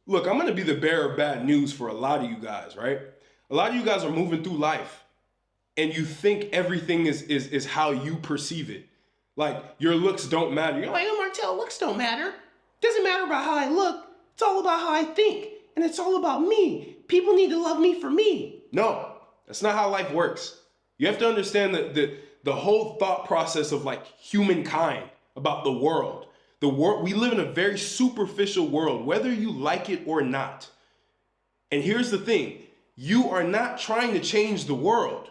Look, I'm going to be the bearer of bad news for a lot of you guys, right? A lot of you guys are moving through life and you think everything is how you perceive it. Like your looks don't matter. You're like, oh, Martell, looks don't matter. It doesn't matter about how I look. It's all about how I think. And it's all about me. People need to love me for me. No, that's not how life works. You have to understand that the whole thought process of like humankind about the world. The world, we live in a very superficial world, whether you like it or not. And here's the thing, you are not trying to change the world.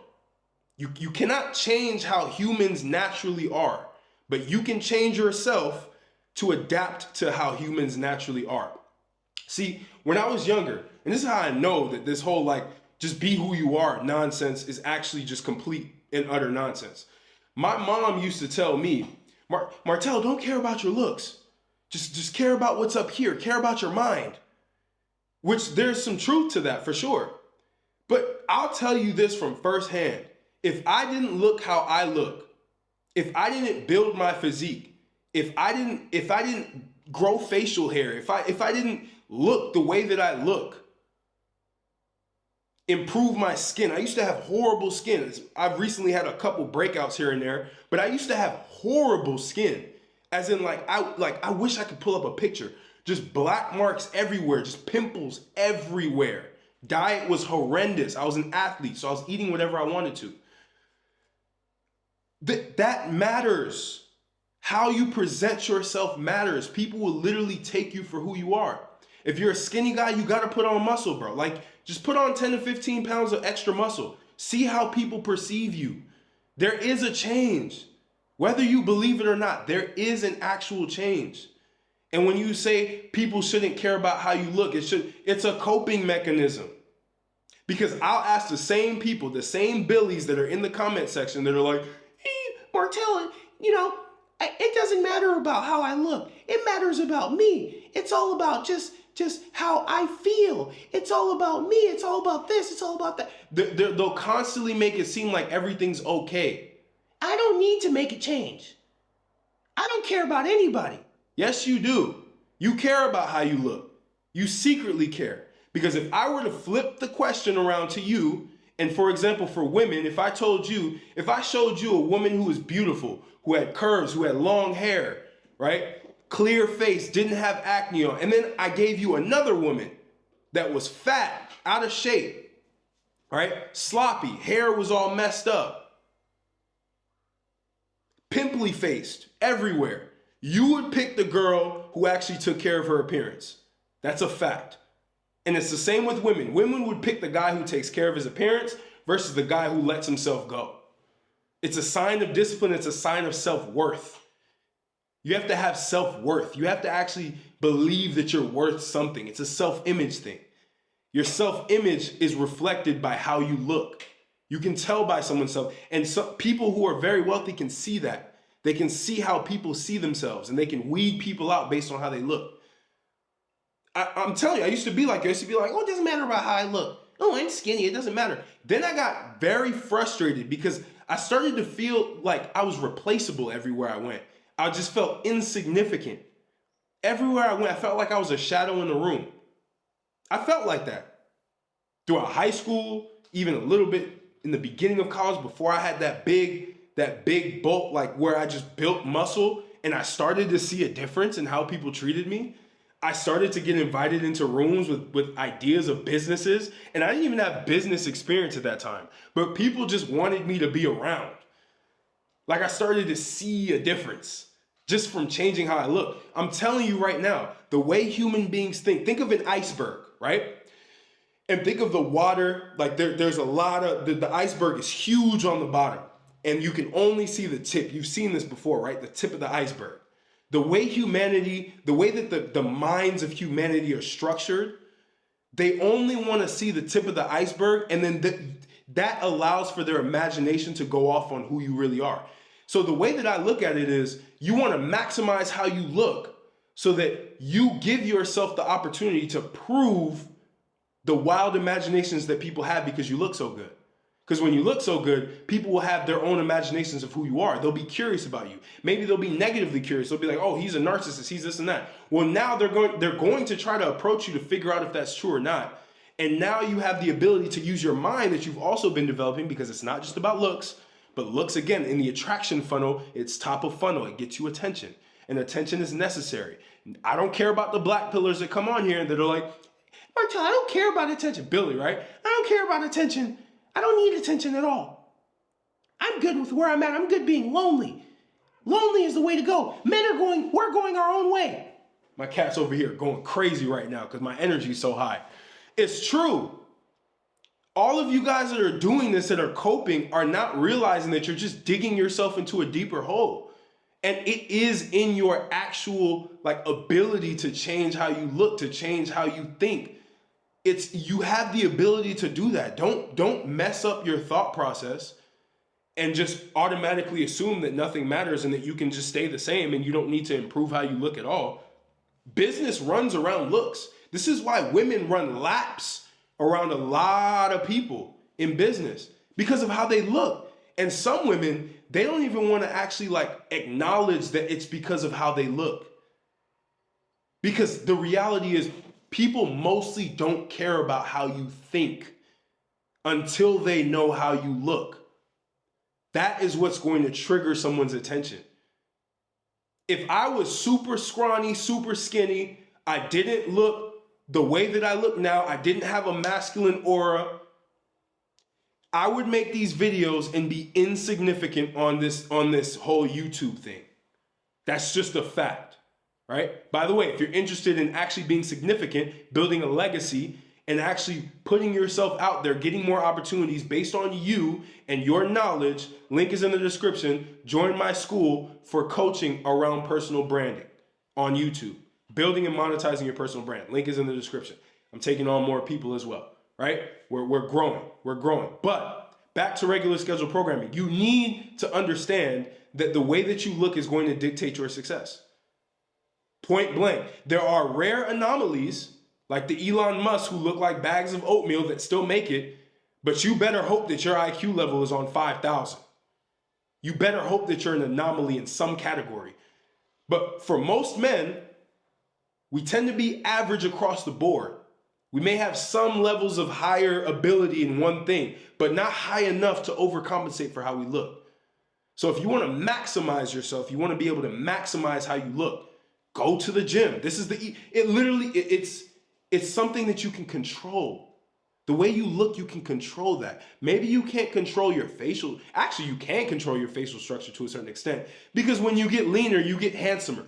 You cannot change how humans naturally are, but you can change yourself to adapt to how humans naturally are. See, when I was younger, and this is how I know that this whole like just be who you are nonsense is actually just complete and utter nonsense. My mom used to tell me, Martell, don't care about your looks. Just care about what's up here. Care about your mind. Which there's some truth to that for sure. But I'll tell you this from firsthand. If I didn't look how I look, if I didn't build my physique, if I didn't grow facial hair, if I didn't look the way that I look, improve my skin. I used to have horrible skin. I've recently had a couple breakouts here and there, but I used to have horrible skin. As in I wish I could pull up a picture. Just black marks everywhere, just pimples everywhere. Diet was horrendous. I was an athlete, so I was eating whatever I wanted to. That matters. How you present yourself matters. People will literally take you for who you are. If you're a skinny guy, you gotta put on muscle, bro. Like, just put on 10 to 15 pounds of extra muscle. See how people perceive you. There is a change. Whether you believe it or not, there is an actual change. And when you say people shouldn't care about how you look, it's a coping mechanism. Because I'll ask the same people, the same Billies that are in the comment section that are like, hey, Martell, it doesn't matter about how I look. It matters about me. It's all about just how I feel. It's all about me. It's all about this. It's all about that. They'll constantly make it seem like everything's okay. I don't need to make a change. I don't care about anybody. Yes, you do. You care about how you look. You secretly care. Because if I were to flip the question around to you, and for example, for women, if I showed you a woman who was beautiful, who had curves, who had long hair, right? Clear face, didn't have acne on, and then I gave you another woman that was fat, out of shape, right? Sloppy, hair was all messed up, pimply faced everywhere. You would pick the girl who actually took care of her appearance. That's a fact. And it's the same with women. Women would pick the guy who takes care of his appearance versus the guy who lets himself go. It's a sign of discipline. It's a sign of self-worth. You have to have self-worth. You have to actually believe that you're worth something. It's a self-image thing. Your self-image is reflected by how you look. You can tell by someone's self. And some people who are very wealthy can see that. They can see how people see themselves, and they can weed people out based on how they look. I'm telling you, I used to be like, oh, it doesn't matter about how I look. Oh, I'm skinny, it doesn't matter. Then I got very frustrated because I started to feel like I was replaceable everywhere I went. I just felt insignificant. Everywhere I went, I felt like I was a shadow in the room. I felt like that. Throughout high school, even a little bit in the beginning of college, before I had that big bulk, like where I just built muscle, and I started to see a difference in how people treated me. I started to get invited into rooms with ideas of businesses, and I didn't even have business experience at that time, but people just wanted me to be around. Like I started to see a difference just from changing how I look. I'm telling you right now, the way human beings think of an iceberg, right? And think of the water, like there's a lot of, the iceberg is huge on the bottom, and you can only see the tip. You've seen this before, right? The tip of the iceberg. The way that the minds of humanity are structured, they only want to see the tip of the iceberg, and then that allows for their imagination to go off on who you really are. So the way that I look at it is, you want to maximize how you look so that you give yourself the opportunity to prove the wild imaginations that people have because you look so good. Because when you look so good, people will have their own imaginations of who you are. They'll be curious about you. Maybe they'll be negatively curious. They'll be like, oh, he's a narcissist. He's this and that. Well, now they're going to try to approach you to figure out if that's true or not. And now you have the ability to use your mind that you've also been developing, because it's not just about looks, but looks, again, in the attraction funnel, it's top of funnel. It gets you attention. And attention is necessary. I don't care about the black pillars that come on here that are like, Martel, I don't care about attention. Billy, right? I don't care about attention. I don't need attention at all. I'm good with where I'm at. I'm good being lonely. Lonely is the way to go. We're going our own way. My cat's over here going crazy right now because my energy is so high. It's true. All of you guys that are doing this, that are coping, are not realizing that you're just digging yourself into a deeper hole. And it is in your actual ability to change how you look, to change how you think. You have the ability to do that. Don't mess up your thought process and just automatically assume that nothing matters and that you can just stay the same and you don't need to improve how you look at all. Business runs around looks. This is why women run laps around a lot of people in business, because of how they look. And some women, they don't even want to actually acknowledge that it's because of how they look. Because the reality is, people mostly don't care about how you think until they know how you look. That is what's going to trigger someone's attention. If I was super scrawny, super skinny, I didn't look the way that I look now, I didn't have a masculine aura, I would make these videos and be insignificant on this whole YouTube thing. That's just a fact. Right? By the way, if you're interested in actually being significant, building a legacy, and actually putting yourself out there, getting more opportunities based on you and your knowledge, link is in the description. Join my school for coaching around personal branding on YouTube. Building and monetizing your personal brand. Link is in the description. I'm taking on more people as well, right? We're growing. We're growing. But back to regular scheduled programming. You need to understand that the way that you look is going to dictate your success. Point blank. There are rare anomalies like the Elon Musk who look like bags of oatmeal that still make it, but you better hope that your IQ level is on 5,000. You better hope that you're an anomaly in some category. But for most men, we tend to be average across the board. We may have some levels of higher ability in one thing, but not high enough to overcompensate for how we look. So if you want to maximize yourself, you want to be able to maximize how you look, go to the gym. This is it's something that you can control. The way you look, you can control that. Maybe you can't control your facial. Actually, you can control your facial structure to a certain extent, because when you get leaner, you get handsomer.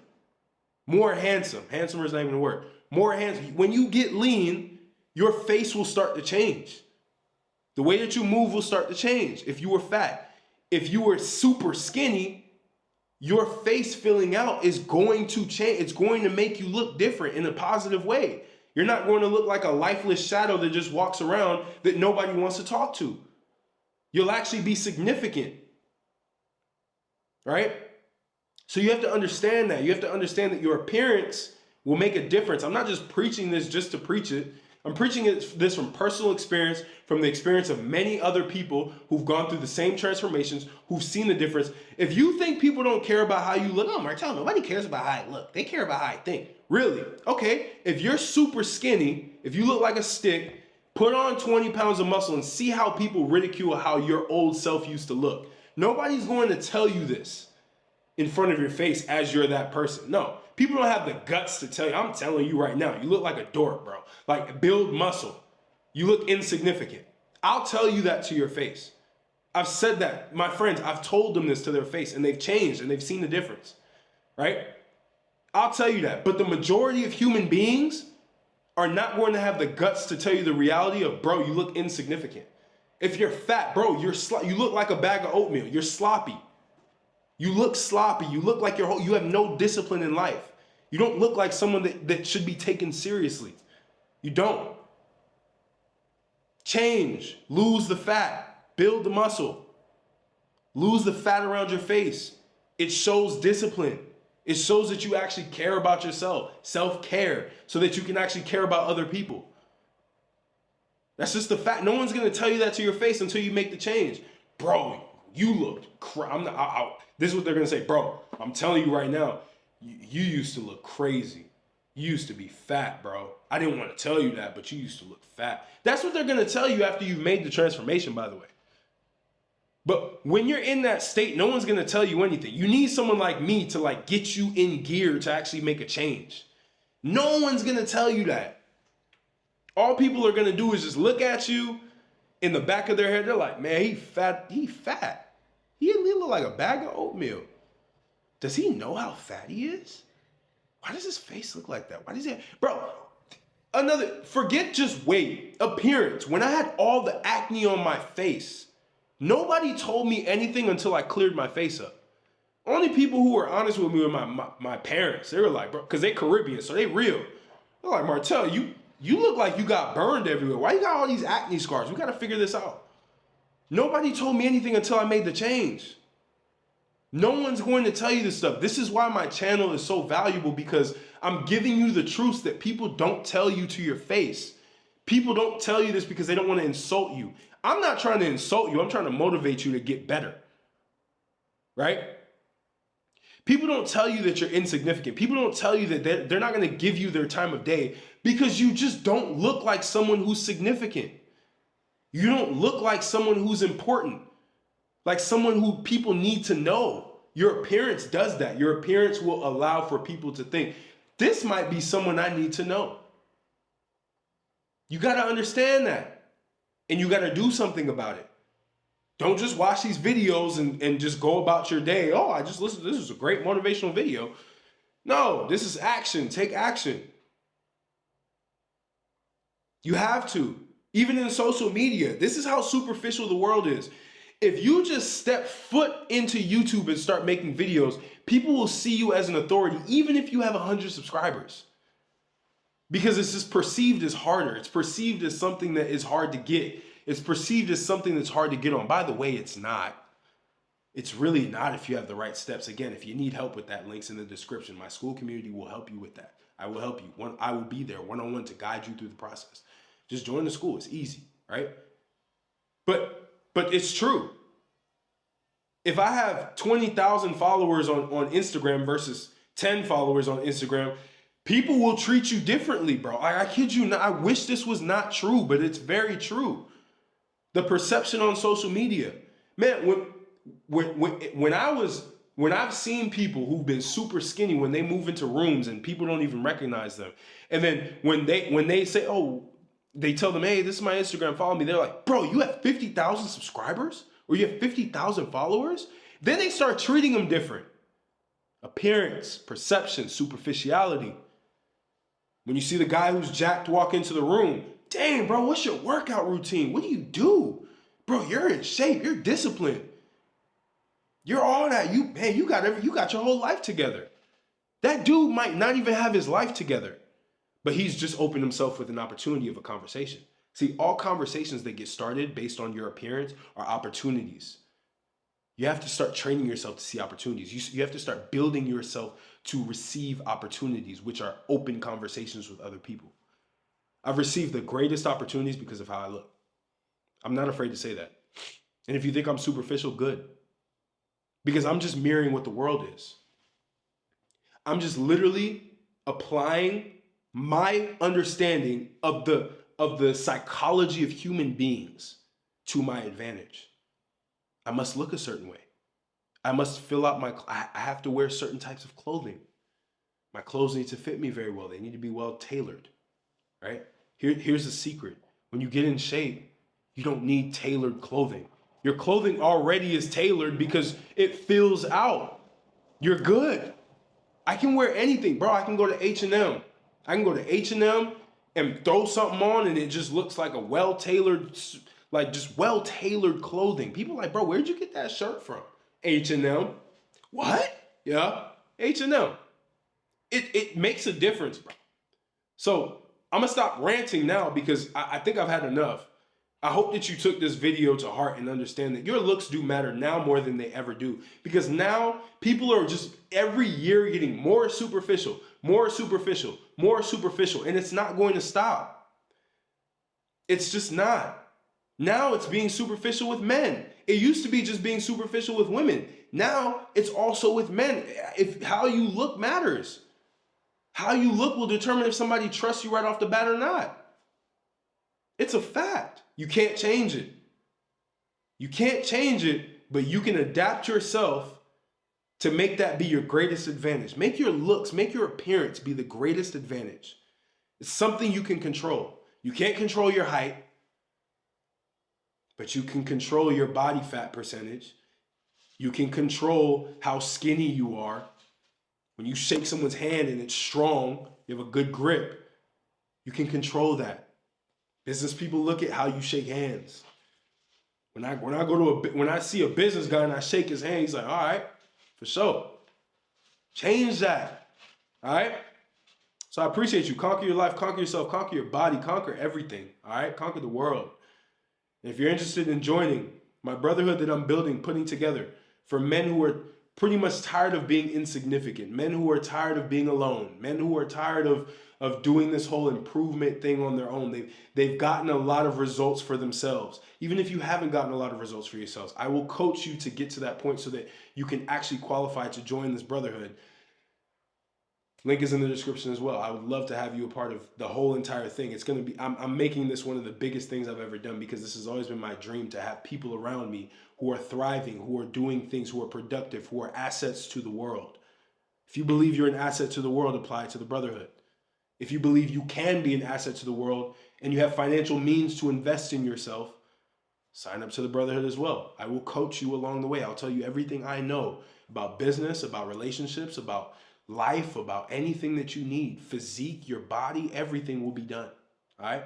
More handsome. Handsomer is not even a word. More handsome. When you get lean, your face will start to change. The way that you move will start to change. If you were fat, if you were super skinny, your face filling out is going to change. It's going to make you look different in a positive way. You're not going to look like a lifeless shadow that just walks around that nobody wants to talk to. You'll actually be significant, right? So you have to understand that. You have to understand that your appearance will make a difference. I'm not just preaching this just to preach it. I'm preaching this from personal experience, from the experience of many other people who've gone through the same transformations, who've seen the difference. If you think people don't care about how you look, oh, Martel, nobody cares about how I look. They care about how I think. Really? Okay, if you're super skinny, if you look like a stick, put on 20 pounds of muscle and see how people ridicule how your old self used to look. Nobody's going to tell you this in front of your face as you're that person. No, people don't have the guts to tell you. I'm telling you right now, you look like a dork, bro. Like, build muscle. You look insignificant. I'll tell you that to your face. I've said that. My friends, I've told them this to their face, and they've changed and they've seen the difference, right? I'll tell you that. But the majority of human beings are not going to have the guts to tell you the reality of, bro, you look insignificant. If you're fat, bro, you look like a bag of oatmeal. You're sloppy. You look sloppy. You look like you have no discipline in life. You don't look like someone that should be taken seriously. You don't. Change. Lose the fat. Build the muscle. Lose the fat around your face. It shows discipline. It shows that you actually care about yourself. Self-care. So that you can actually care about other people. That's just the fact. No one's going to tell you that to your face until you make the change. Bro, you looked this is what they're going to say. Bro, I'm telling you right now, you used to look crazy. You used to be fat, bro. I didn't want to tell you that, but you used to look fat. That's what they're going to tell you after you've made the transformation, by the way. But when you're in that state, no one's going to tell you anything. You need someone like me to like get you in gear to actually make a change. No one's going to tell you that. All people are going to do is just look at you in the back of their head. They're like, man, he fat. He fat. He look like a bag of oatmeal. Does he know how fat he is? Why does his face look like that? Why does he, bro, forget just weight, appearance. When I had all the acne on my face, nobody told me anything until I cleared my face up. Only people who were honest with me were my parents. They were like, bro, because they Caribbean, so they real. They're like, Martell, you look like you got burned everywhere. Why you got all these acne scars? We got to figure this out. Nobody told me anything until I made the change. No one's going to tell you this stuff. This is why my channel is so valuable, because I'm giving you the truths that people don't tell you to your face. People don't tell you this because they don't want to insult you. I'm not trying to insult you. I'm trying to motivate you to get better. Right? People don't tell you that you're insignificant. People don't tell you that they're not going to give you their time of day because you just don't look like someone who's significant. You don't look like someone who's important. Like someone who people need to know. Your appearance does that. Your appearance will allow for people to think, this might be someone I need to know. You got to understand that. And you got to do something about it. Don't just watch these videos and just go about your day. Oh, I just listened. This is a great motivational video. No, this is action. Take action. You have to. Even in social media, this is how superficial the world is. If you just step foot into YouTube and start making videos, people will see you as an authority, even if you have 100 subscribers. Because it's just perceived as harder. It's perceived as something that is hard to get. It's perceived as something that's hard to get on. By the way, it's not. It's really not if you have the right steps. Again, if you need help with that, links in the description. My school community will help you with that. I will help you. I will be there one-on-one to guide you through the process. Just join the school. It's easy, right? But it's true. If I have 20,000 followers on Instagram versus 10 followers on Instagram, people will treat you differently, bro. I kid you not. I wish this was not true, but it's very true. The perception on social media. Man, when I've seen people who've been super skinny, when they move into rooms and people don't even recognize them. And then when they say, oh, they tell them, hey, this is my Instagram, follow me. They're like, bro, you have 50,000 subscribers? Or you have 50,000 followers? Then they start treating them different. Appearance, perception, superficiality. When you see the guy who's jacked walk into the room, dang, bro, what's your workout routine? What do you do? Bro, you're in shape. You're disciplined. You're all that. You got your whole life together. That dude might not even have his life together, but he's just opened himself with an opportunity of a conversation. See, all conversations that get started based on your appearance are opportunities. You have to start training yourself to see opportunities. You have to start building yourself to receive opportunities, which are open conversations with other people. I've received the greatest opportunities because of how I look. I'm not afraid to say that. And if you think I'm superficial, good. Because I'm just mirroring what the world is. I'm just literally applying my understanding of the psychology of human beings to my advantage. I must look a certain way. I must fill out I have to wear certain types of clothing. My clothes need to fit me very well. They need to be well tailored, right? Here's the secret. When you get in shape, you don't need tailored clothing. Your clothing already is tailored because it fills out. You're good. I can wear anything, bro. I can go to H&M. I can go to H&M and throw something on and it just looks like a well-tailored, like just well-tailored clothing. People are like, bro, where'd you get that shirt from? H&M. What? Yeah, H&M. It makes a difference, bro. So I'm gonna stop ranting now because I think I've had enough. I hope that you took this video to heart and understand that your looks do matter now more than they ever do. Because now people are just every year getting more superficial, more superficial, more superficial, and it's not going to stop. It's just not. Now it's being superficial with men. It used to be just being superficial with women. Now it's also with men. If how you look matters. How you look will determine if somebody trusts you right off the bat or not. It's a fact. You can't change it. You can't change it, but you can adapt yourself to make that be your greatest advantage. Make your looks, make your appearance be the greatest advantage. It's something you can control. You can't control your height, but you can control your body fat percentage. You can control how skinny you are. When you shake someone's hand and it's strong, you have a good grip, you can control that. Business people look at how you shake hands. When I see a business guy and I shake his hand, he's like, all right, for sure. Change that. All right? So I appreciate you. Conquer your life, conquer yourself, conquer your body, conquer everything. All right? Conquer the world. And if you're interested in joining my brotherhood that I'm building, putting together for men who are pretty much tired of being insignificant, men who are tired of being alone, men who are tired of doing this whole improvement thing on their own. They've gotten a lot of results for themselves. Even if you haven't gotten a lot of results for yourselves, I will coach you to get to that point so that you can actually qualify to join this brotherhood. Link is in the description as well. I would love to have you a part of the whole entire thing. It's going to be, I'm making this one of the biggest things I've ever done because this has always been my dream to have people around me who are thriving, who are doing things, who are productive, who are assets to the world. If you believe you're an asset to the world, apply to the brotherhood. If you believe you can be an asset to the world and you have financial means to invest in yourself, sign up to the brotherhood as well. I will coach you along the way. I'll tell you everything I know about business, about relationships, about life, about anything that you need. Physique, your body, everything will be done. All right?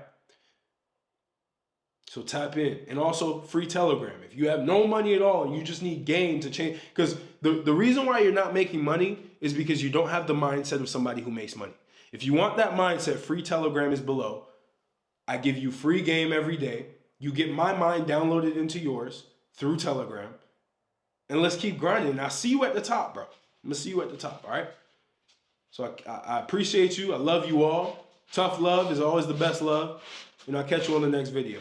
So tap in. And also free Telegram. If you have no money at all and you just need game to change, because the reason why you're not making money is because you don't have the mindset of somebody who makes money. If you want that mindset, free Telegram is below. I give you free game every day. You get my mind downloaded into yours through Telegram. And let's keep grinding. I'll see you at the top, bro. I'm going to see you at the top, all right? So I appreciate you. I love you all. Tough love is always the best love. And I'll catch you on the next video.